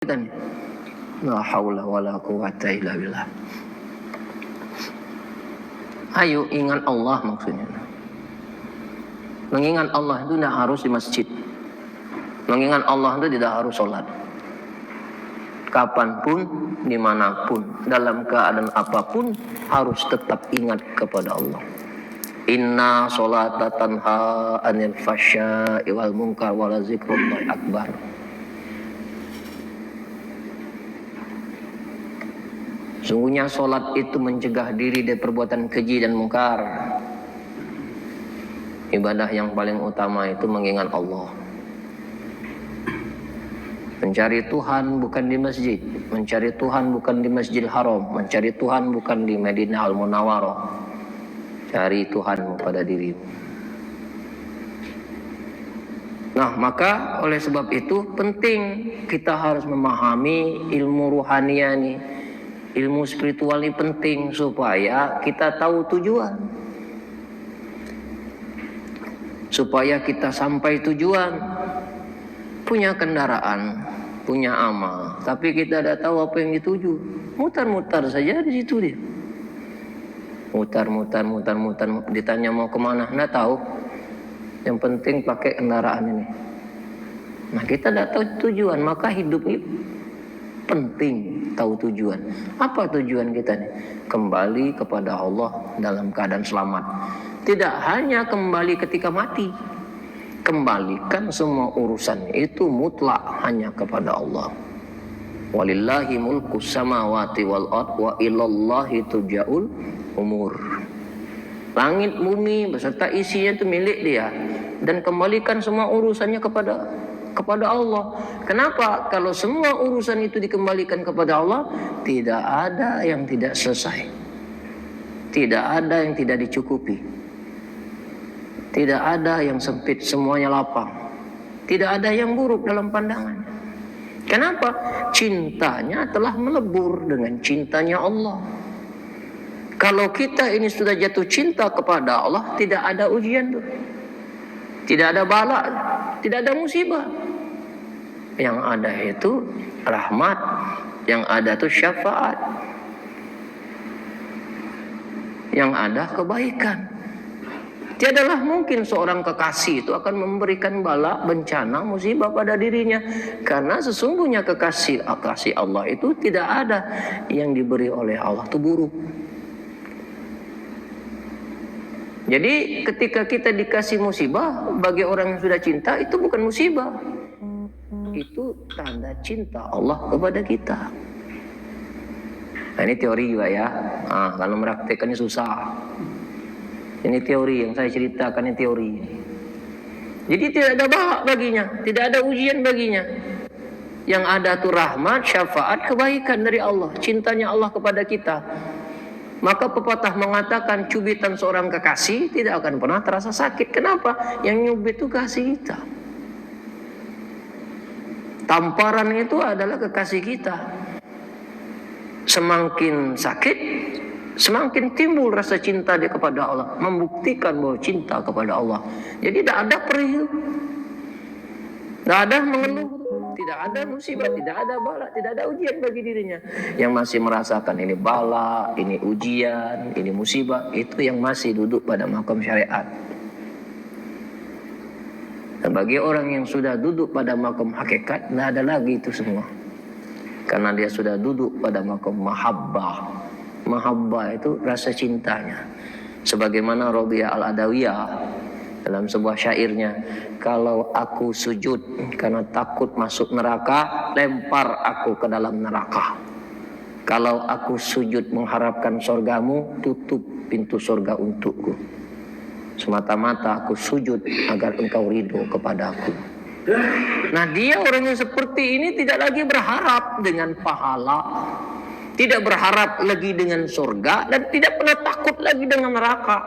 kita nih. La haula wala quwata illa billah. Ayo ingat Allah maksudnya. Mengingat Allah itu tidak harus di masjid. Mengingat Allah itu tidak harus sholat. Kapanpun, dimanapun, dalam keadaan apapun harus tetap ingat kepada Allah. Inna sholata tanha anil fasya'i wal munkar wa la zikrullahi akbar. Sungguhnya sholat itu mencegah diri dari perbuatan keji dan mungkar. Ibadah yang paling utama itu mengingat Allah. Mencari Tuhan bukan di masjid, mencari Tuhan bukan di Masjidil Haram, mencari Tuhan bukan di Madinah Al-Munawwarah. Cari Tuhan pada dirimu. Nah, maka oleh sebab itu penting kita harus memahami ilmu ruhania nih. Ilmu spiritual ini penting supaya kita tahu tujuan. Supaya kita sampai tujuan. Punya kendaraan, punya amal, tapi kita tidak tahu apa yang dituju. Mutar-mutar saja di situ dia. Mutar, ditanya mau kemana, tidak tahu. Yang penting pakai kendaraan ini. Nah, kita tidak tahu tujuan, maka hidup ini penting tahu tujuan. Apa tujuan kita nih? Kembali kepada Allah dalam keadaan selamat. Tidak hanya kembali ketika mati. Kembalikan semua urusan itu mutlak hanya kepada Allah. Walillahi mulku samawati wal ard wa ilallahi turja'ul umur. Langit bumi beserta isinya itu milik dia, dan kembalikan semua urusannya kepada Allah. Kenapa? Kalau semua urusan itu dikembalikan kepada Allah, tidak ada yang tidak selesai. Tidak ada yang tidak dicukupi. Tidak ada yang sempit, semuanya lapang. Tidak ada yang buruk dalam pandangannya. Kenapa? Cintanya telah melebur dengan cintanya Allah. Kalau kita ini sudah jatuh cinta kepada Allah, tidak ada ujian tuh. Tidak ada bala, tidak ada musibah. Yang ada itu rahmat, yang ada itu syafaat, yang ada kebaikan. Tiadalah mungkin seorang kekasih itu akan memberikan bala, bencana, musibah pada dirinya. Karena sesungguhnya kekasih Allah itu tidak ada yang diberi oleh Allah itu buruk. Jadi ketika kita dikasih musibah, bagi orang yang sudah cinta itu bukan musibah. Itu tanda cinta Allah kepada kita. Nah, ini teori juga ya. Nah, kalau meraktekannya susah. Ini teori yang saya ceritakan, ini teori. Jadi tidak ada balak baginya, tidak ada ujian baginya. Yang ada tuh rahmat, syafaat, kebaikan dari Allah, cintanya Allah kepada kita. Maka pepatah mengatakan cubitan seorang kekasih tidak akan pernah terasa sakit. Kenapa? Yang nyubit itu kasih kita. Tamparan itu adalah kekasih kita. Semakin sakit, semakin timbul rasa cinta dia kepada Allah, membuktikan bahwa cinta kepada Allah. Jadi tidak ada perih, tidak ada mengeluh, tidak ada musibah, tidak ada bala, tidak ada ujian bagi dirinya. Yang masih merasakan ini bala, ini ujian, ini musibah, itu yang masih duduk pada makam syariat. Dan bagi orang yang sudah duduk pada makam hakikat, tidak ada lagi itu semua. Karena dia sudah duduk pada makam mahabbah. Mahabbah itu rasa cintanya. Sebagaimana Rabi'ah Al-Adawiyah dalam sebuah syairnya, kalau aku sujud karena takut masuk neraka, lempar aku ke dalam neraka. Kalau aku sujud mengharapkan surgamu, tutup pintu surga untukku. Semata-mata aku sujud agar engkau ridho kepadaku. Nah, dia orang yang seperti ini tidak lagi berharap dengan pahala, tidak berharap lagi dengan surga, dan tidak pernah takut lagi dengan neraka.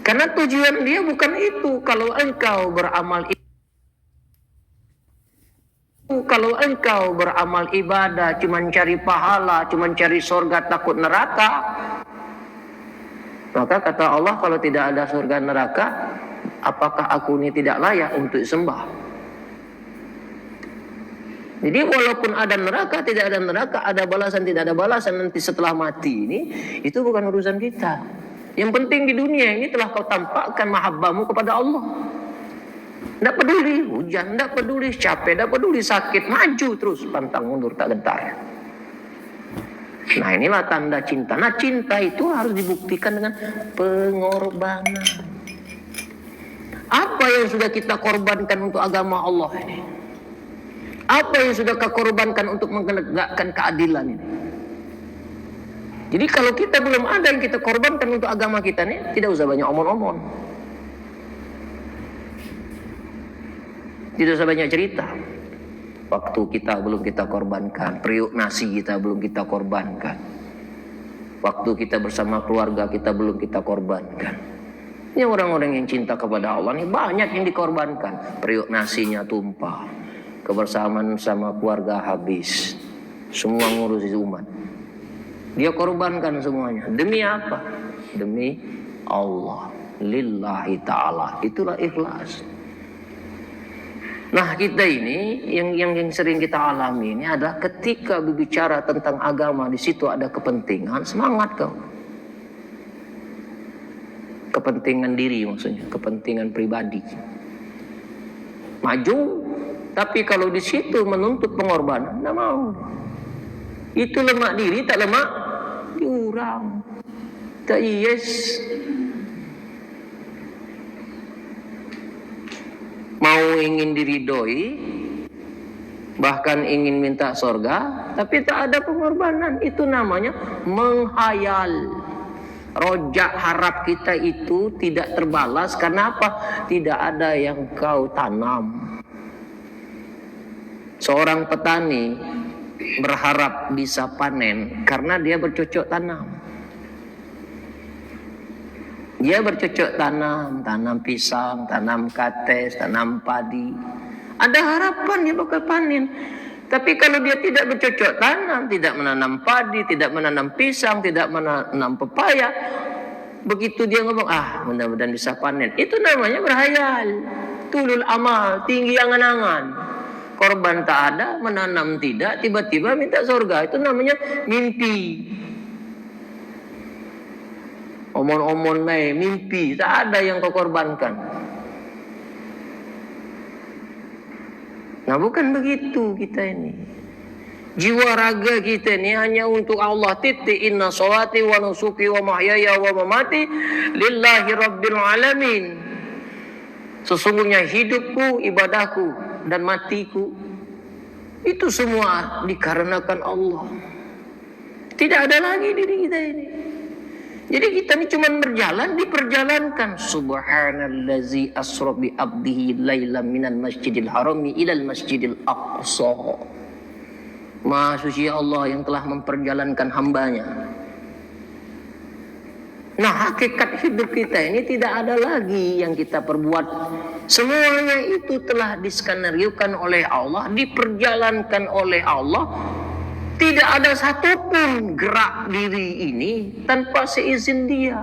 Karena tujuan dia bukan itu. Kalau engkau beramal ibadah cuma cari pahala, cuma cari surga, takut neraka, maka kata Allah, kalau tidak ada surga neraka, apakah aku ini tidak layak untuk sembah? Jadi walaupun ada neraka, tidak ada neraka, ada balasan, tidak ada balasan nanti setelah mati ini, itu bukan urusan kita. Yang penting di dunia ini telah kau tampakkan mahabbamu kepada Allah. Tidak peduli hujan, tidak peduli capek, tidak peduli sakit, maju terus, pantang mundur tak gentar. Nah inilah tanda cinta. Nah cinta itu harus dibuktikan dengan pengorbanan. Apa yang sudah kita korbankan untuk agama Allah ini? Apa yang sudah kau korbankan untuk menegakkan keadilan ini? Jadi kalau kita belum ada yang kita korbankan untuk agama kita nih, tidak usah banyak omong-omong. Tidak usah banyak cerita. Waktu kita belum kita korbankan, periuk nasi kita belum kita korbankan. Waktu kita bersama keluarga kita belum kita korbankan. Ini orang-orang yang cinta kepada Allah ini banyak yang dikorbankan. Periuk nasinya tumpah, kebersamaan sama keluarga habis, semua ngurusi umat. Dia korbankan semuanya. Demi apa? Demi Allah. Lillahi ta'ala. Itulah ikhlas. Nah kita ini yang sering kita alami ini adalah ketika berbicara tentang agama, di situ ada kepentingan, semangat kau. Kepentingan diri maksudnya, kepentingan pribadi. Maju, tapi kalau di situ menuntut pengorbanan, tidak mau. Itu lemak diri, tak lemak diurang. Tak yes. Mau ingin diridhoi, bahkan ingin minta sorga, tapi tak ada pengorbanan. Itu namanya menghayal. Rojak harap kita itu tidak terbalas. Karena apa? Tidak ada yang kau tanam. Seorang petani berharap bisa panen karena dia bercocok tanam. Dia bercocok tanam, tanam pisang, tanam kates, tanam padi. Ada harapan dia bakal panen. Tapi kalau dia tidak bercocok tanam, tidak menanam padi, tidak menanam pisang, tidak menanam pepaya, begitu dia ngomong, mudah-mudahan bisa panen. Itu namanya berhayal. Tulul amal, tinggi angan-angan. Korban tak ada, menanam tidak, tiba-tiba minta surga. Itu namanya mimpi. Omon-omon mimpi, tak ada yang kau korbankan. Nah bukan begitu kita ini. Jiwa raga kita ini hanya untuk Allah. Titik inna sholati wa nusuki wa mahyaya wa mamati lillahi rabbil alamin. Sesungguhnya hidupku, ibadahku dan matiku itu semua dikarenakan Allah. Tidak ada lagi diri kita ini. Jadi kita ini cuma berjalan, diperjalankan. Subhanallazi asra bi abdihi lailan minal masjidil harami ilal masjidil aqsa. Maha suci Allah yang telah memperjalankan hambanya. Nah hakikat hidup kita ini tidak ada lagi yang kita perbuat. Semuanya itu telah diskenariokan oleh Allah, diperjalankan oleh Allah. Tidak ada satupun gerak diri ini tanpa seizin dia.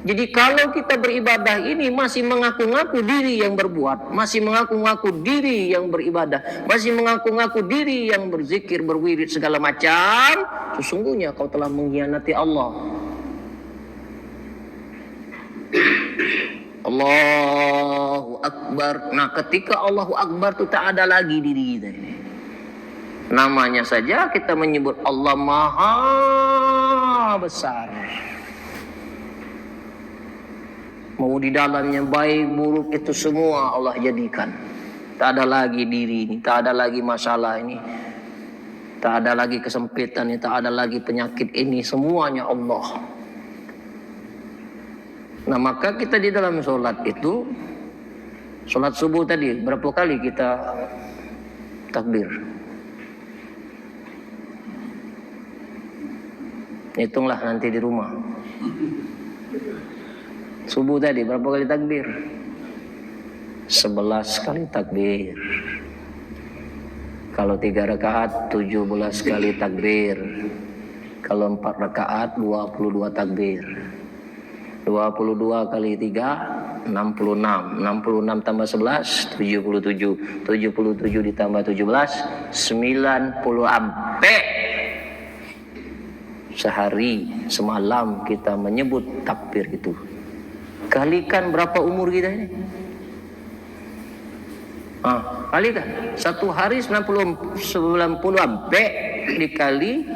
Jadi kalau kita beribadah ini masih mengaku-ngaku diri yang berbuat, masih mengaku-ngaku diri yang beribadah, masih mengaku-ngaku diri yang berzikir, berwirid segala macam, sesungguhnya kau telah mengkhianati Allah. Allahu Akbar. Nah ketika Allahu Akbar itu tak ada lagi diri kita ini. Namanya saja kita menyebut Allah Maha Besar. Mau di dalamnya baik buruk itu semua Allah jadikan. Tak ada lagi diri ini, tak ada lagi masalah ini, tak ada lagi kesempitan ini, tak ada lagi penyakit ini, semuanya Allah. Nah maka kita di dalam sholat itu, sholat subuh tadi berapa kali kita takbir? Hitunglah nanti di rumah. Subuh tadi berapa kali takbir? 11 kali takbir. Kalau 3 rakaat 17 kali takbir. Kalau 4 rakaat 22 takbir. 22 kali 3 66 tambah 11 77 ditambah 17 90 ampe. Sehari semalam kita menyebut takbir itu. Kalikan berapa umur kita ini? Kalikan. Satu hari 90 ampe dikali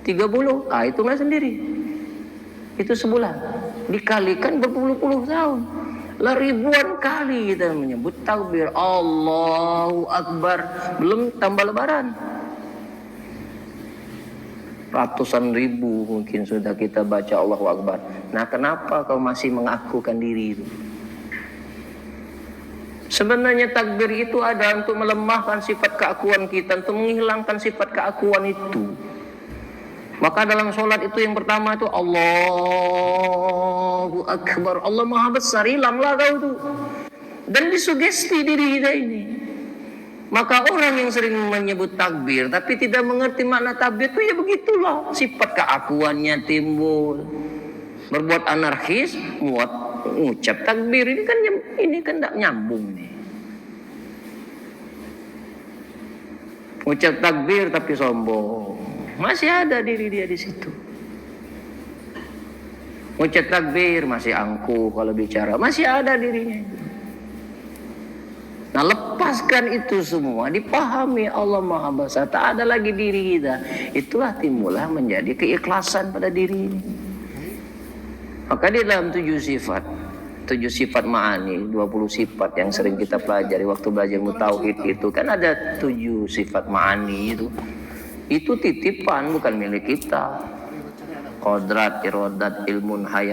30. Hitunglah sendiri. Itu sebulan. Dikalikan berpuluh-puluh tahun. Ribuan kali kita menyebut takbir Allahu Akbar. Belum tambah lebaran. Ratusan ribu mungkin sudah kita baca Allahu Akbar. Nah, kenapa kau masih mengakukan diri itu? Sebenarnya takbir itu ada untuk melemahkan sifat keakuan kita, untuk menghilangkan sifat keakuan itu. Maka dalam sholat itu yang pertama itu Allahu Akbar, Allah Maha Besar, hilanglah kau itu. Dan disugesti diri kita ini. Maka orang yang sering menyebut takbir tapi tidak mengerti makna takbir itu ya begitulah, sifat keakuannya timbul. Berbuat anarkis, mengucap takbir ini kan tidak nyambung nih. Ucap takbir tapi sombong. Masih ada diri dia di situ. Ucap takbir masih angkuh kalau bicara, masih ada dirinya. Nah, lepaskan itu semua, dipahami Allah Maha Besar, tak ada lagi diri kita. Itulah timbullah menjadi keikhlasan pada diri ini. Maka di dalam 7 sifat ma'ani, 20 sifat yang sering kita pelajari waktu belajar tauhid itu kan ada 7 sifat ma'ani itu. Itu titipan bukan milik kita. Qodrat, irodat, ilmun, haya,